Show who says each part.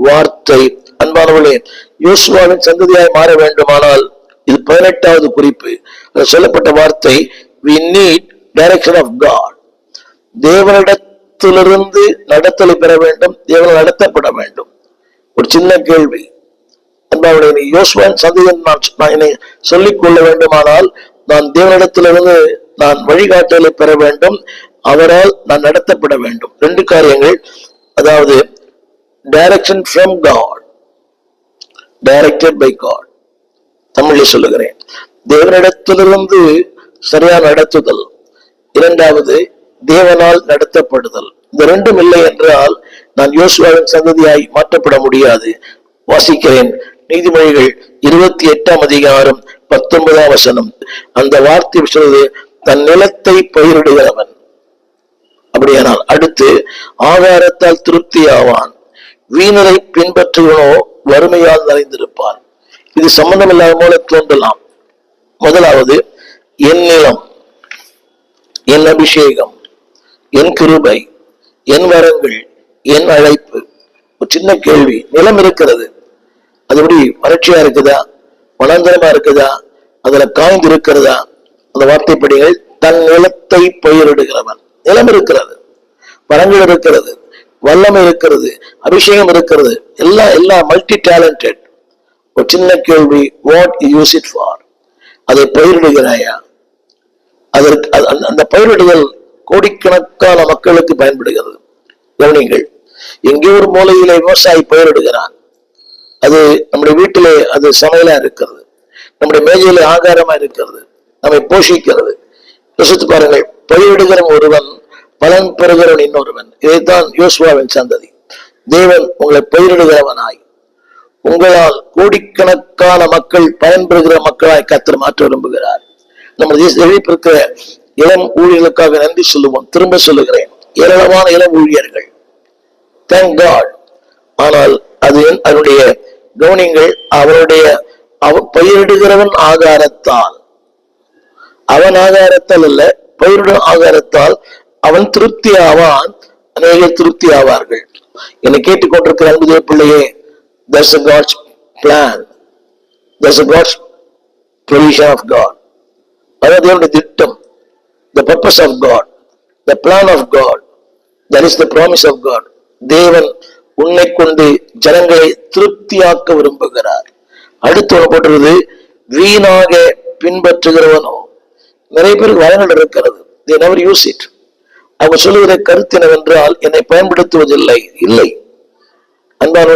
Speaker 1: வார்த்தை. அன்பானவர்களே, யோசுவாவின் சந்ததியாய் மாற வேண்டுமானால் இது 18வது குறிப்பு. சொல்லப்பட்ட வார்த்தை, we need direction of God. தேவனிடத்திலிருந்து நடத்தலை பெற வேண்டும், தேவனால் நடத்தப்பட வேண்டும். ஒரு சின்ன கேள்வி, அன்பானவர்களே, யோசுவாவின் சந்ததியின் நான் என்னை சொல்லிக் கொள்ள வேண்டுமானால் நான் தேவனிடத்திலிருந்து நான் வழிகாட்டலை பெற வேண்டும், அவரால் நான் நடத்தப்பட வேண்டும். 2 காரியங்கள். அதாவது direction from God, directed by God. தமிழில் சொல்லுகிறேன், தேவனிடத்திலிருந்து சரியான நடத்துதல். 2வது தேவனால் நடத்தப்படுதல். இந்த 2ம் இல்லை என்றால் நான் யோசுவாவின் சந்ததியாய் மாற்றப்பட முடியாது. வாசிக்கிறேன், நீதிமொழிகள் 28ஆம் அதிகாரம் 19ஆம் வசனம். அந்த வார்த்தை சொல்வது, தன் நிலத்தை பயிரிடுகிறவன். அப்படியானால் அடுத்து, ஆகாரத்தால் திருப்தி ஆவான், வீணரை பின்பற்றுவனோ வறுமையால் நிறைந்திருப்பான். இது சம்பந்தம் இல்லாத போல தோன்றலாம். முதலாவது, என் நிலம், என் அபிஷேகம், என் கிருபை, என் வரங்கள், என் அழைப்பு. ஒரு சின்ன கேள்வி, நிலம் இருக்கிறது, அது எப்படி வறட்சியா இருக்குதா, வனாந்தரமா இருக்குதா, அதுல காய்ந்து இருக்கிறதா? அந்த வார்த்தைப்படிகள், தன் நிலத்தை பயிரிடுகிறவன். நிலம் இருக்கிறது, வரங்கள் இருக்கிறது, வல்லமை இருக்கிறது, அபிஷேகம் இருக்கிறது, எல்லாம் மல்டி டேலண்டட். ஒரு சின்ன கேள்வி, what you use it for? அதை பயிரிடுகிறாயா? அதற்கு அந்த பயிரிடுதல் கோடிக்கணக்கான மக்களுக்கு பயன்படுகிறது. கவனிங்கள், எங்கே ஒரு மூலையிலே விவசாயி பயிரிடுகிறான், அது நம்முடைய வீட்டிலே அது சமையலா இருக்கிறது, நம்முடைய மேஜையிலே ஆகாரமா இருக்கிறது, நம்மை போஷிக்கிறது. யோசித்து பாருங்கள், பயிரிடுகிற ஒருவன், பலன் பெறுகிறவன் இன்னொருவன். இதைத்தான் யோசுவாவின் சந்ததி. தேவன் உங்களை பயிரிடுகிறவனாய், உங்களால் கோடிக்கணக்கான மக்கள் பயன்பெறுகிற மக்களாய் கர்த்தர் மாற்ற விரும்புகிறார். நம்ம எழுப்பியிருக்கிற இளம் ஊழியர்களுக்காக நன்றி சொல்லுவோம். திரும்ப சொல்லுகிறேன், ஏராளமான இளம் ஊழியர்கள், தேங்க் காட். ஆனால் அது அதனுடைய கவனிங்கள், அவன் பயிரிடுகிறவன் ஆகாரத்தால், அவன் ஆகாரத்தால் அல்ல, பயிரிடும் ஆகாரத்தால் அவன் திருப்தி ஆவான், அநேகர் திருப்தி ஆவார்கள். என்னை கேட்டுக்கொண்டிருக்கிற அன்பு பிள்ளையே, there's a God's plan, there's a God's provision of God. அதாவது தேவனுடைய திட்டம், the purpose of God, the plan of God, that is the promise of God. தேவன் உன்னை கொண்டு ஜனங்களை திருப்தியாக்க விரும்புகிறார். அடுத்து ஒன்று போட்டுறது, வீணாக பின்பற்றுகிறவனோ. நிறைய பேருக்கு வளங்கள் இருக்கிறது, they never use it. அவங்க சொல்லுகிற கருத்து என்னவென்றால், என்னை பயன்படுத்துவதில்லை. இல்லை அன்பான